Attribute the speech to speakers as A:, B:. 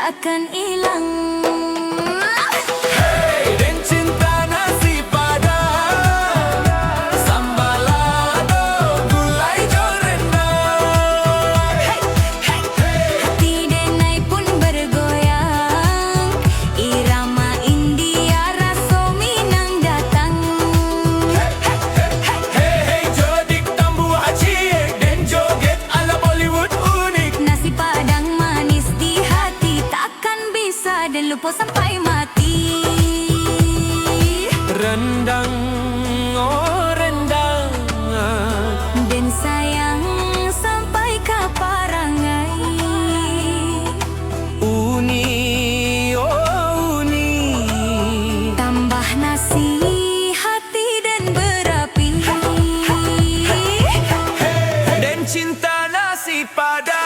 A: takkan hilang.
B: Hey, dan cinta nasi padang, sambal lado, gulai goreng.
A: Hati denai pun bergoyang, irama India rasa Minang datang.
B: Hey, jodik tambu aciek dan joget ala Bollywood unik.
A: Nasi padang manis di hati, takkan bisa dilupa sampai mati.
B: Rendang, oh rendang,
A: Dan sayang sampai ke parangai.
B: uni, oh uni.
A: Tambah nasi, hati dan berapi.
B: Dan cinta nasi padang.